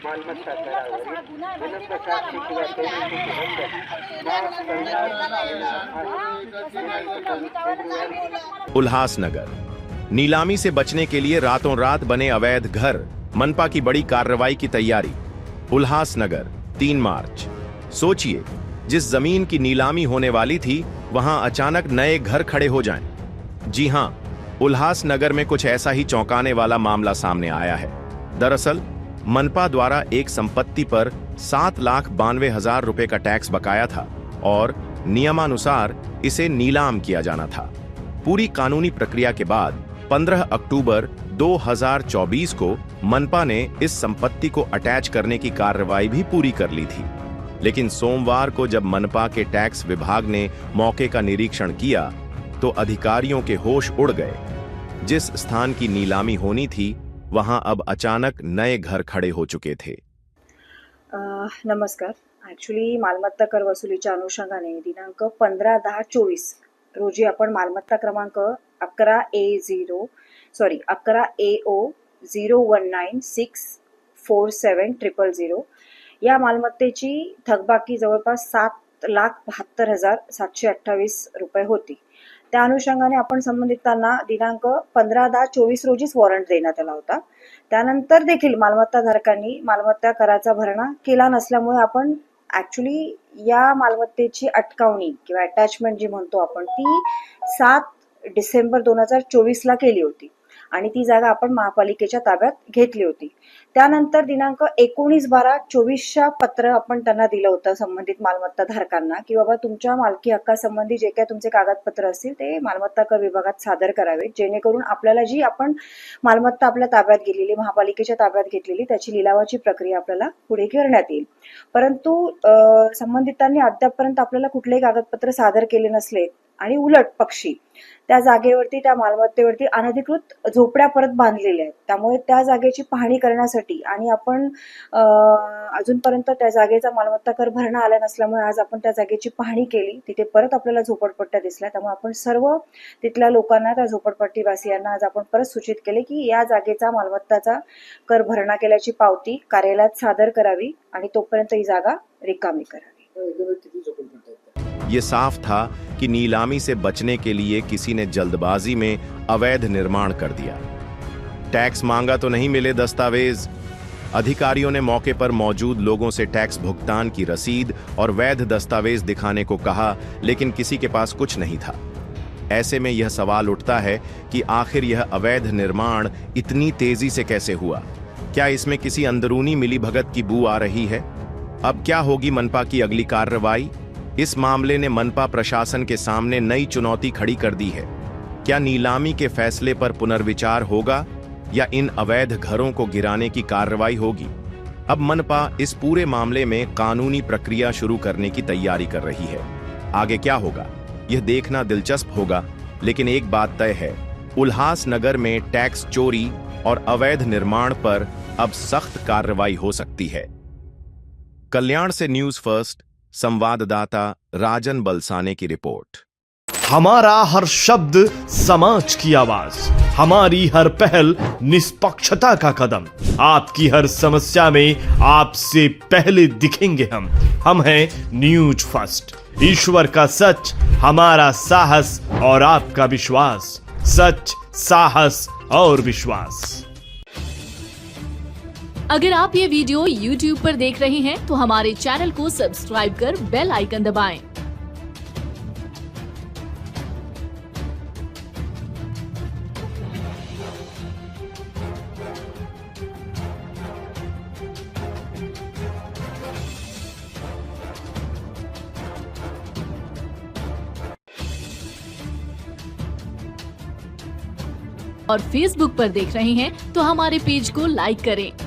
मालमत्ता करावरील गुणप्रशासकी किंवा पेमेंटची बंद उल्हासनगर नीलामी से बचने के लिए रातों रात बने अवैध घर, मनपा की बड़ी कार्रवाई की तैयारी। उल्हासनगर 3 मार्च। सोचिए, जिस जमीन की नीलामी होने वाली थी वहां अचानक नए घर खड़े हो जाएं। जी हां, उल्हासनगर में कुछ ऐसा ही चौंकाने वाला मामला सामने आया है। दरअसल मनपा द्वारा एक संपत्ति पर 7,92,000 रुपए का टैक्स बकाया था और नियमानुसार इसे नीलाम किया जाना था। पूरी कानूनी प्रक्रिया के बाद 15 अक्टूबर 2024 को मनपा ने इस संपत्ति को अटैच करने की कार्रवाई भी पूरी कर ली थी। लेकिन सोमवार को जब मनपा के टैक्स विभाग ने मौके का निरीक्षण किया तो अधिकारियों के होश उड़ गए। जिस स्थान की नीलामी होनी थी वहां अब अचानक नए घर खड़े हो चुके थे। नमस्कार। ॲक्च्युली मालमत्ता कर वसुलीच्या अनुषंगाने दिनांक 15/10/24 रोजी आपण मालमत्ता क्रमांक 11AO01964700 या मालमत्तेची थकबाकी जवळपास 7,72,728 रुपये होती। त्या अनुषंगाने आपण संबंधितांना दिनांक 15/10/24 रोजीच वॉरंट देण्यात आला होता। त्यानंतर देखील मालमत्ताधारकांनी मालमत्ता कराचा भरणा केला नसल्यामुळे आपण ॲक्च्युली या मालमत्तेची अटकावणी किंवा अटॅचमेंट जी म्हणतो आपण ती 7 डिसेंबर 2024 ला केली होती आणि ती जागा आपण महापालिकेच्या ताब्यात घेतली होती। त्यानंतर दिनांक 19/12/24 पत्र आपण त्यांना दिलं होतं संबंधित मालमत्ता धारकांना की बाबा तुमच्या मालकी हक्कासंबंधी जे काही तुमचे कागदपत्र असतील ते मालमत्ता कर विभागात सादर करावेत, जेणेकरून आपल्याला जी आपण मालमत्ता आपल्या ताब्यात गेलेली महापालिकेच्या ताब्यात घेतलेली त्याची लिलावाची प्रक्रिया आपल्याला पुढे करण्यात येईल। परंतु संबंधितांनी अद्यापपर्यंत आपल्याला कुठलेही कागदपत्र सादर केले नसले आणि उलट पक्षी त्या जागेवरती त्या मालमत्तेवरती अनधिकृत झोपड्या परत बांधलेल्या आहेत। त्यामुळे त्या जागेची पाहणी करण्यासाठी आणि आपण अजूनपर्यंत त्या जागेचा मालमत्ता कर भरणा आला नसल्यामुळे आज आपण त्या जागेची पाहणी केली। तिथे परत आपल्याला झोपडपट्ट्या दिसल्या, त्यामुळे आपण सर्व तिथल्या लोकांना त्या झोपडपट्टीवासियांना आज आपण परत सूचित केले की या जागेचा मालमत्ताचा कर भरणा केल्याची पावती कार्यालयात सादर करावी आणि तोपर्यंत ही जागा रिकामी करावी। ये साफ था कि नीलामी से बचने के लिए किसी ने जल्दबाजी में अवैध निर्माण कर दिया। टैक्स मांगा तो नहीं मिले दस्तावेज। अधिकारियों ने मौके पर मौजूद लोगों से टैक्स भुगतान की रसीद और वैध दस्तावेज दिखाने को कहा, लेकिन किसी के पास कुछ नहीं था। ऐसे में यह सवाल उठता है कि आखिर यह अवैध निर्माण इतनी तेजी से कैसे हुआ? क्या इसमें किसी अंदरूनी मिलीभगत की बू आ रही है? अब क्या होगी मनपा की अगली कार्रवाई? इस मामले ने मनपा प्रशासन के सामने नई चुनौती खड़ी कर दी है। क्या नीलामी के फैसले पर पुनर्विचार होगा या इन अवैध घरों को गिराने की कार्रवाई होगी? अब मनपा इस पूरे मामले में कानूनी प्रक्रिया शुरू करने की तैयारी कर रही है। आगे क्या होगा यह देखना दिलचस्प होगा, लेकिन एक बात तय है, उल्हासनगर में टैक्स चोरी और अवैध निर्माण पर अब सख्त कार्रवाई हो सकती है। कल्याण से न्यूज फर्स्ट संवाददाता राजन बलसाने की रिपोर्ट। हमारा हर शब्द समाज की आवाज, हमारी हर पहल निष्पक्षता का कदम। आपकी हर समस्या में आपसे पहले दिखेंगे हम हैं न्यूज फर्स्ट। ईश्वर का सच, हमारा साहस और आपका विश्वास। सच, साहस और विश्वास। अगर आप ये वीडियो YouTube पर देख रहे हैं तो हमारे चैनल को सब्सक्राइब कर बेल आइकन दबाएं। और Facebook पर देख रहे हैं तो हमारे पेज को लाइक करें।